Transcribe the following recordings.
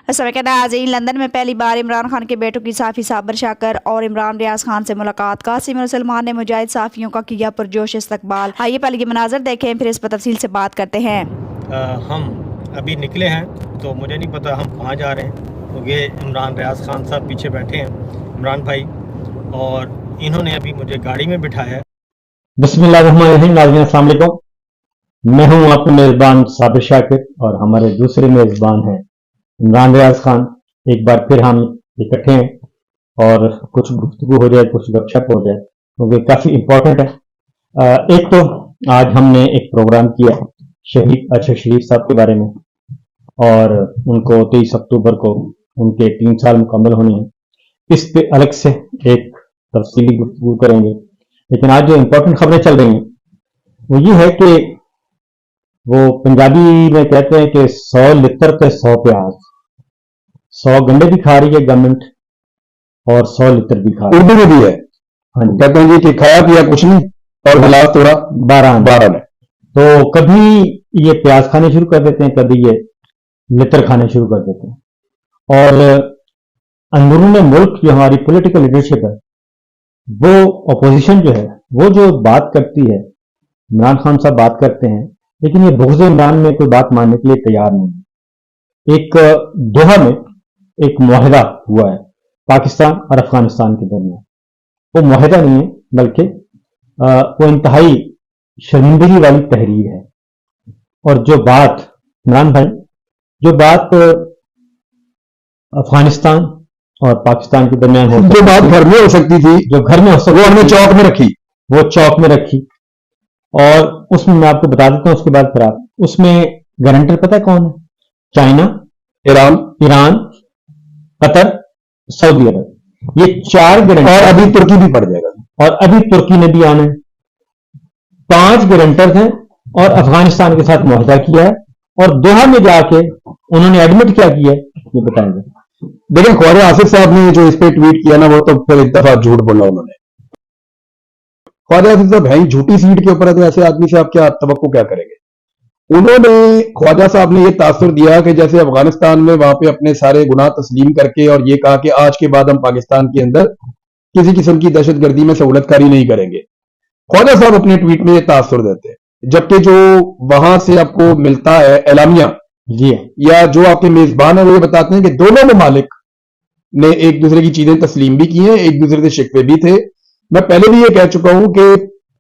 नाज़रीन, लंदन में पहली बार इमरान खान के बेटों की साफ़ी साबर शाकर और इमरान रियाज खान से मुलाकात। कासिम और सलमान ने मुजाहिद साफ़ियों का किया पुरजोश इस्तकबाल। आइए पहले ये मनाज़र देखें, फिर इस पर तफसील से बात करते हैं। हम अभी निकले हैं तो मुझे नहीं पता हम कहाँ जा रहे हैं, क्योंकि इमरान रियाज खान साहब पीछे बैठे हैं, इमरान भाई, और इन्होंने अभी मुझे गाड़ी में बिठाया है। बिस्मिल्लाहिर्रहमानिर्रहीम। नाज़रीन अस्सलाम वालेकुम, मैं हूं आपका मेज़बान साबिर शाकिर और हमारे दूसरे मेज़बान हैं इमरान रियाज खान। एक बार फिर हम इकट्ठे हैं और कुछ गुफ्तगू हो जाए, कुछ गपशप हो जाए, क्योंकि काफ़ी इम्पोर्टेंट है। एक तो आज हमने एक प्रोग्राम किया शहीद अरशद शरीफ साहब के बारे में, और उनको 23 अक्टूबर को उनके 3 साल मुकम्मल होने हैं। इस पे अलग से एक तफसीली गुफ्तगू करेंगे, लेकिन आज जो इम्पोर्टेंट खबरें चल रही हैं वो ये है कि वो पंजाबी में कहते हैं कि 100 लित्र पे 100 प्याज, 100 गंडे भी खा रही है गवर्नमेंट और 100 लित्र भी खा रही है। उर्दू में भी है, हाँ जी, कहते हैं जी कि खाया पिया कुछ नहीं और गिलास तोड़ा 12 ने। तो कभी ये प्याज खाने शुरू कर देते हैं, कभी ये लित्र खाने शुरू कर देते हैं। और अंदरून मुल्क जो हमारी पॉलिटिकल लीडरशिप है, वो अपोजिशन जो है, वो जो बात करती है, इमरान खान साहब बात करते हैं, लेकिन ये बुग़्ज़ इमरान में कोई बात मानने के लिए तैयार नहीं है। एक दोहा में एक मुआहदा हुआ है पाकिस्तान और अफगानिस्तान के दरमियान। वो मुआहदा नहीं है, बल्कि वो इंतहाई शर्मिंदगी वाली तहरीर है। और जो बात इमरान भाई, जो बात अफगानिस्तान और पाकिस्तान के दरमियान हो, जो बात घर में हो सकती थी, जो घर में हो सकती, वो हमने चौक में रखी, वो चौक में रखी। और उसमें मैं आपको बता देता हूं, उसके बाद फिर आप उसमें गारंटर पता है कौन है? चाइना, ईरान, कतर, सऊदी अरब, ये 4 गारंटर। और अभी तुर्की भी पड़ जाएगा, और अभी तुर्की ने भी आना है। 5 गारंटर हैं और अफगानिस्तान के साथ मुआहदा किया है, और दोहा में जाके उन्होंने एडमिट क्या किया है ये बताएंगे। देखिए ख्वाजा आसिफ साहब ने जो इस पे ट्वीट किया ना, वो तो फिर एक दफा झूठ बोला उन्होंने। ख्वाजा आसिफ साहब है ही झूठी सीट के ऊपर है, तो ऐसे आदमी से आप क्या तवक्को क्या करेंगे। उन्होंने, ख्वाजा साहब ने ये तासुर दिया कि जैसे अफगानिस्तान में वहां पे अपने सारे गुनाह तस्लीम करके और ये कहा कि आज के बाद हम पाकिस्तान के अंदर किसी किस्म की दहशतगर्दी में सहूलतकारी नहीं करेंगे। ख्वाजा साहब अपने ट्वीट में ये तासुर देते हैं, जबकि जो वहां से आपको मिलता है एलामिया जी, या जो आपके मेजबान है, वो ये बताते हैं कि दोनों ममालिक ने एक दूसरे की चीजें तस्लीम भी की हैं, एक दूसरे से शिकवे भी थे। मैं पहले भी ये कह चुका हूं कि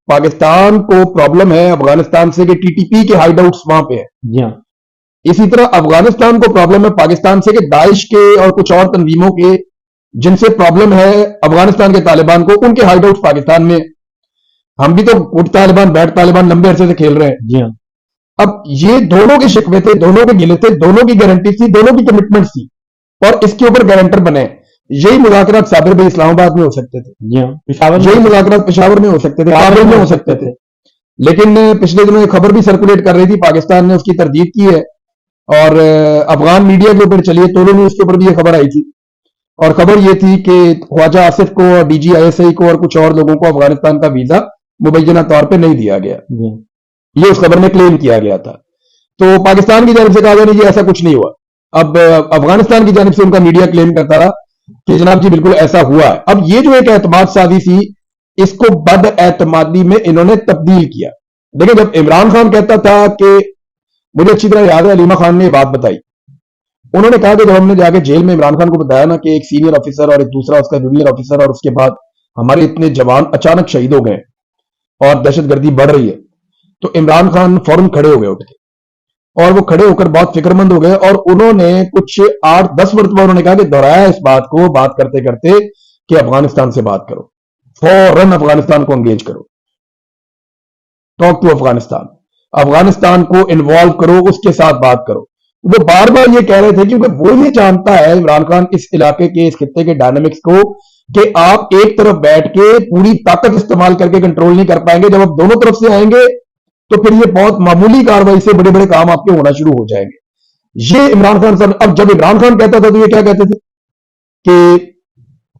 पाकिस्तान को प्रॉब्लम है अफगानिस्तान से कि टीटीपी के हाइड आउट्स वहां पे हैं। जी हाँ। इसी तरह अफगानिस्तान को प्रॉब्लम है पाकिस्तान से कि दाइश के और कुछ और तंजीमों के, जिनसे प्रॉब्लम है अफगानिस्तान के तालिबान को, उनके हाइड आउट पाकिस्तान में। हम भी तो उठ तालिबान बैठ तालिबान लंबे अरसे से खेल रहे हैं। जी हाँ। अब ये दोनों के शिकवे थे, दोनों के गिले थे, दोनों की गारंटी थी, दोनों की कमिटमेंट थी, और इसके ऊपर गारंटर बने। यही मुज़ाकरात साबिर भाई इस्लामाबाद में हो सकते थे, जी हाँ, पेशावर यही मुज़ाकरात पेशावर में हो सकते थे, काबुल में हो सकते थे। लेकिन पिछले दिनों एक खबर भी सर्कुलेट कर रही थी, पाकिस्तान ने उसकी तरदीद की है, और अफगान मीडिया के ऊपर चलिए टोलो न्यूज के ऊपर भी ये खबर आई थी, और खबर ये थी कि ख्वाजा आसिफ को और DGISI को और कुछ और लोगों को अफगानिस्तान का वीजा मुबैना तौर पर नहीं दिया गया। ये उस खबर में क्लेम किया गया था। तो पाकिस्तान की जानिब से कहा गया नहीं जी ऐसा कुछ नहीं हुआ। अब अफगानिस्तान की जानिब से उनका मीडिया क्लेम करता रहा कि जनाब जी बिल्कुल ऐसा हुआ है। अब ये जो एक एतमाद साजी थी, इसको बद एतमादी में इन्होंने तब्दील किया। देखिए, जब इमरान खान कहता था कि, मुझे अच्छी तरह याद है अलीमा खान ने बात बताई, उन्होंने कहा कि जब हमने जाके जेल में इमरान खान को बताया ना कि एक सीनियर ऑफिसर और एक दूसरा उसका जूनियर ऑफिसर, और उसके बाद हमारे इतने जवान अचानक शहीद हो गए और दहशतगर्दी बढ़ रही है, तो इमरान खान फौरन खड़े हो गए उठ के, और वो खड़े होकर बहुत फिक्रमंद हो गए, और उन्होंने कुछ 8-10 मरतबा उन्होंने कहा कि दोहराया इस बात को बात करते करते कि अफगानिस्तान से बात करो, फौरन अफगानिस्तान को एंगेज करो, टॉक टू अफगानिस्तान, अफगानिस्तान को इन्वॉल्व करो, उसके साथ बात करो। वो बार बार ये कह रहे थे क्योंकि वो ये जानता है इमरान खान इस इलाके के, इस खित्ते के डायनामिक्स को, कि आप एक तरफ बैठ के पूरी ताकत इस्तेमाल करके कंट्रोल नहीं कर पाएंगे। जब आप दोनों तरफ से आएंगे तो फिर ये बहुत मामूली कार्रवाई से बड़े बड़े काम आपके होना शुरू हो जाएंगे। ये इमरान खान साहब, अब जब इमरान खान कहता था तो ये क्या कहते थे कि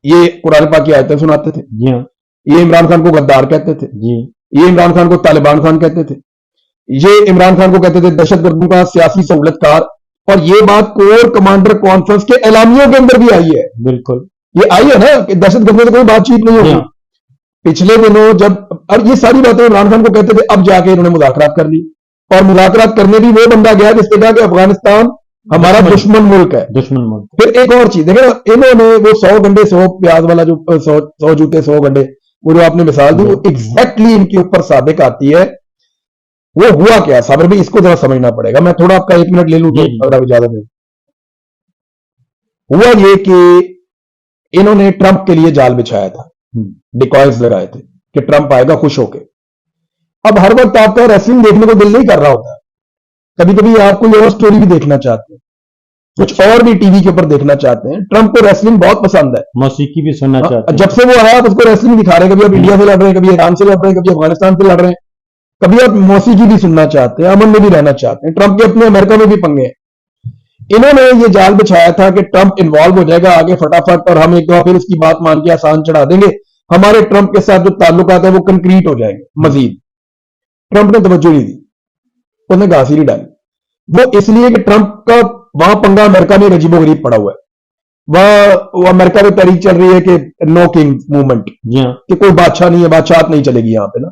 ये कुरान पाक की आयतें सुनाते थे। जी हाँ। ये इमरान खान को गद्दार कहते थे। जी। ये इमरान खान को तालिबान खान कहते थे। ये इमरान खान को कहते थे दहशतगर्दों का सियासी सहूलतकार اور یہ بات کور کمانڈر کانفرنس کے اعلامیوں کے اندر بھی آئی ہے. بالکل یہ آئی ہے نا کہ دہشت گردوں سے کوئی بات چیت نہیں ہوگی. پچھلے دنوں جب اور یہ ساری باتیں عمران خان کو کہتے تھے, اب جا کے انہوں نے مذاکرات کر لی, اور مذاکرات کرنے بھی وہ بندہ گیا جس نے کہا کہ افغانستان ہمارا دشمن ملک ہے. دشمن ملک. پھر ایک اور چیز دیکھیں نا, انہوں نے وہ 100 گنڈے 100 پیاز والا جو 100 جوتے 100 گنڈے وہ جو آپ نے مثال دی, وہ ایگزیکٹلی ان کے اوپر صادق آتی ہے. وہ ہوا کیا صابر بھائی, اس کو ذرا سمجھنا پڑے گا. میں تھوڑا آپ کا 1 منٹ لے لوں تو اگر آپ اجازت دیں. ہوا یہ کہ انہوں نے ٹرمپ کے لیے جال بچھایا تھا, ڈیکوائز لگائے تھے کہ ٹرمپ آئے گا خوش ہو کے. اب ہر وقت آپ کا ریسلنگ دیکھنے کو دل نہیں کر رہا ہوتا, کبھی کبھی آپ کوئی اور سٹوری بھی دیکھنا چاہتے ہیں, کچھ اور بھی ٹی وی کے اوپر دیکھنا چاہتے ہیں. ٹرمپ کو ریسلنگ بہت پسند ہے, موسیقی بھی سننا چاہتے ہیں. جب سے وہ آیا آپ اس کو ریسلنگ دکھا رہے ہیں, کبھی آپ انڈیا سے لڑ رہے ہیں, کبھی ایران سے لڑ رہے ہیں, کبھی افغانستان سے لڑ رہے ہیں, کبھی آپ موسیقی بھی سننا چاہتے ہیں, امن میں بھی رہنا چاہتے ہیں. ٹرمپ کے اپنے امریکہ میں بھی پنگے ہیں. انہوں نے یہ جال بچھایا تھا کہ ٹرمپ انوالو ہو جائے گا آگے فٹافٹ, اور ہم ایک دفعہ پھر اس کی بات مان کے آسان چڑھا دیں گے. ہمارے ٹرمپ کے ساتھ جو تعلقات ہیں وہ کنکریٹ ہو جائیں گے مزید. ٹرمپ نے توجہ نہیں دی, انہوں نے گھاس ہی نہیں ڈالی. وہ اس لیے کہ ٹرمپ کا وہاں پنگا امریکہ میں عجیب و غریب پڑا ہوا ہے. وہ امریکہ میں تحریک چل رہی ہے کہ نو کنگ موومنٹ, کہ کوئی بادشاہ نہیں ہے, بادشاہت نہیں چلے گی یہاں پہ نا.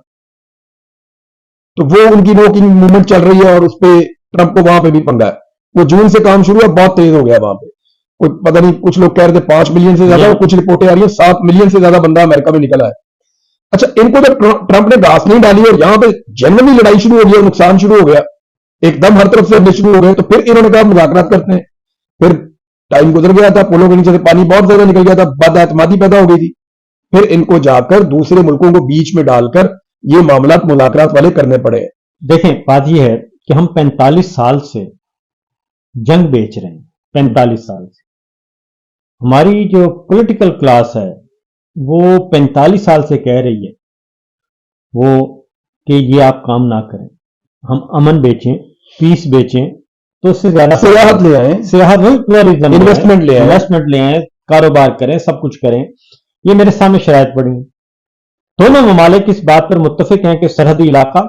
تو وہ ان کی نو کنگ موومنٹ چل رہی ہے, اور اس پہ ٹرمپ کو وہاں پہ بھی پنگا ہے. وہ جون سے کام شروع ہے, بہت تیز ہو گیا وہاں پہ. کوئی پتہ نہیں, کچھ لوگ کہہ رہے تھے 5 ملین سے زیادہ, کچھ رپورٹیں آ رہی ہیں 7 ملین سے زیادہ بندہ امریکہ میں نکلا ہے. اچھا, ان کو جب ٹرمپ نے گھاس نہیں ڈالی اور یہاں پہ جنرلی لڑائی شروع ہو گئی اور نقصان شروع ہو گیا, ایک دم ہر طرف سے شروع ہو گئے, تو پھر انہوں نے کہا مذاکرات کرتے ہیں. پھر ٹائم گزر گیا تھا, پولوں کے نیچے سے پانی بہت زیادہ نکل گیا تھا, بد اعتمادی پیدا ہو گئی تھی. پھر ان کو جا کر دوسرے ملکوں کو بیچ میں ڈال کر یہ معاملات مذاکرات والے کرنے پڑے ہیں. دیکھیں, بات یہ ہے کہ ہم 45 سال سے جنگ بیچ رہے ہیں. 45 سال سے ہماری جو پولیٹیکل کلاس ہے وہ 45 سال سے کہہ رہی ہے وہ کہ یہ آپ کام نہ کریں, ہم امن بیچیں, پیس بیچیں, تو اس سے زیادہ سیاحت لے آئیں, سیاحت انویسٹمنٹ لے آئیں, کاروبار کریں, سب کچھ کریں. یہ میرے سامنے شرائط پڑی ہیں. دونوں ممالک اس بات پر متفق ہیں کہ سرحدی علاقہ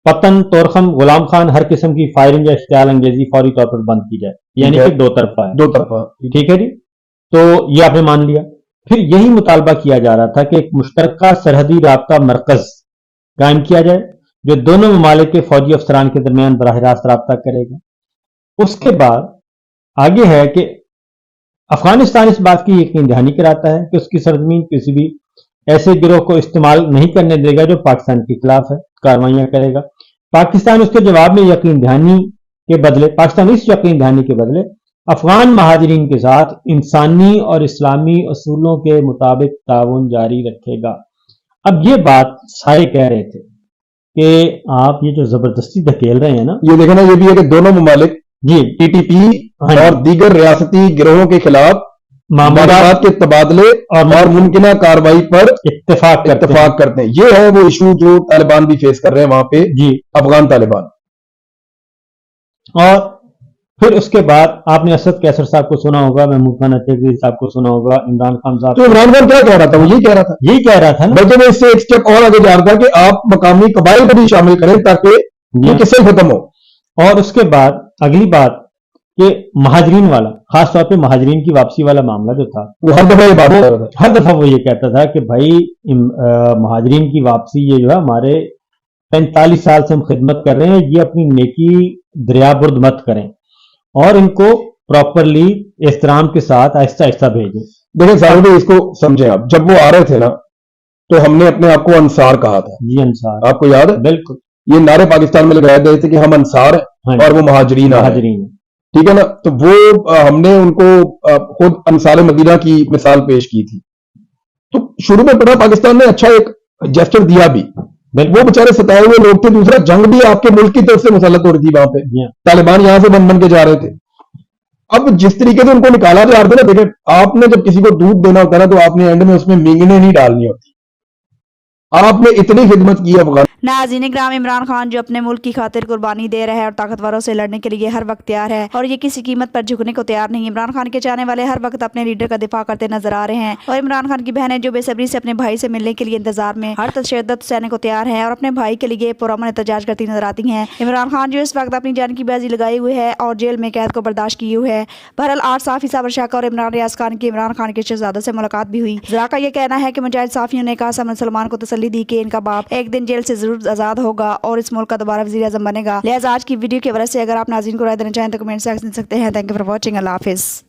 پتن, تورخم, غلام خان, ہر قسم کی فائرنگ یا اشتعال انگیزی فوری طور پر بند کی جائے. یعنی کہ دو طرفہ ہے, دو طرفہ. ٹھیک ہے جی. تو یہ آپ نے مان لیا. پھر یہی مطالبہ کیا جا رہا تھا کہ ایک مشترکہ سرحدی رابطہ مرکز قائم کیا جائے جو دونوں ممالک کے فوجی افسران کے درمیان براہ راست رابطہ کرے گا. اس کے بعد آگے ہے کہ افغانستان اس بات کی یقین دہانی کراتا ہے کہ اس کی سرزمین کسی بھی ایسے گروہ کو استعمال نہیں کرنے دے گا جو پاکستان کے خلاف ہے, کاروائیاں کرے گا. پاکستان اس کے جواب میں یقین دہانی کے بدلے, پاکستان اس یقین دہانی کے بدلے افغان مہاجرین کے ساتھ انسانی اور اسلامی اصولوں کے مطابق تعاون جاری رکھے گا. اب یہ بات سارے کہہ رہے تھے کہ آپ یہ جو زبردستی دھکیل رہے ہیں نا, یہ دیکھنا یہ بھی ہے کہ دونوں ممالک جی ٹی ٹی پی اور دیگر ریاستی گروہوں کے خلاف معاملات کے تبادلے اور ممکنہ کارروائی پر اتفاق کرتے ہیں. یہ ہے وہ ایشو جو طالبان بھی فیس کر رہے ہیں وہاں پہ, جی افغان طالبان. اور پھر اس کے بعد آپ نے اسد کیسر صاحب کو سنا ہوگا, محمود خان اطیقی صاحب کو سنا ہوگا, عمران خان صاحب. تو عمران خان کیا کہہ رہا تھا, وہ یہی کہہ رہا تھا نا, بلکہ میں اس سے ایک سٹیپ اور آگے جا رہا تھا کہ آپ مقامی قبائل کو بھی شامل کریں تاکہ یہ قصے ختم ہو. اور اس کے بعد اگلی بات کہ مہاجرین والا, خاص طور پہ مہاجرین کی واپسی والا معاملہ جو تھا, وہ ہر دفعہ یہ بات کر رہا تھا. ہر دفعہ وہ یہ کہتا تھا کہ بھائی مہاجرین کی واپسی یہ جو ہے ہمارے 45 سال سے ہم خدمت کر رہے ہیں, یہ اپنی نیکی دریا برد مت کریں اور ان کو پراپرلی احترام کے ساتھ آہستہ آہستہ بھیجیں. دیکھیں صاحب اس کو سمجھیں آپ, جب وہ آ رہے تھے نا تو ہم نے اپنے آپ کو انصار کہا تھا. جی انصار, آپ کو یاد ہے؟ بالکل. یہ نعرے پاکستان میں لگائے گئے تھے کہ ہم انصار ہیں اور وہ مہاجرین ہیں, ٹھیک ہے نا. تو وہ ہم نے ان کو خود انصار مدینہ کی مثال پیش کی تھی. تو شروع میں پڑا پاکستان نے اچھا ایک جیسچر دیا بھی, وہ بیچارے ستائے ہوئے لوگ تھے. دوسرا جنگ بھی آپ کے ملک کی طرف سے مسلط ہو رہی تھی وہاں پہ, طالبان یہاں سے بن کے جا رہے تھے. اب جس طریقے سے ان کو نکالا جا رہا تھا نا, دیکھیں آپ نے جب کسی کو دودھ دینا ہوتا ہے نا تو آپ نے اینڈ میں اس میں مینگنے نہیں ڈالنی ہوتی, आपने इतनी खिदमत की अफगान नाज़रीन इकराम, इमरान खान जो अपने मुल्क की खातिर कुर्बानी दे रहा है और ताकतवरों से लड़ने के लिए हर वक्त तैयार है और ये किसी कीमत पर झुकने को तैयार नहीं। इमरान खान के चाहने वाले हर वक्त अपने लीडर का दिफा करते नजर आ रहे हैं और इमरान खान की बहनें जो बेसब्री से अपने भाई से मिलने के लिए इंतजार में हर तशद्दुद सहने को तैयार है और अपने भाई के लिए पुरअमन एहतजाज करती नजर आती हैं। इमरान खान जो इस वक्त अपनी जान की बाजी लगाए हुए है और जेल में कैद को बर्दाश्त किए हुए है। बहरहाल आज साफी साबर शाकर और इमरान रियाज खान की इमरान खान के शहजादों से मुलाकात भी हुई। जरा का ये कहना है कि मुजाहिद साफियों ने कासिम सलमान को तसल्ली दी कि इनका बाप एक दिन जेल से जरूर आजाद होगा और इस मुल्क का दोबारा वज़ीर आज़म बनेगा। लिहाजा आज की वीडियो के वजह से अगर आप नाज़रीन को राय देना चाहें तो कमेंट सेक्शन दे सकते हैं। Thank you for watching. अल्लाह हाफिज़।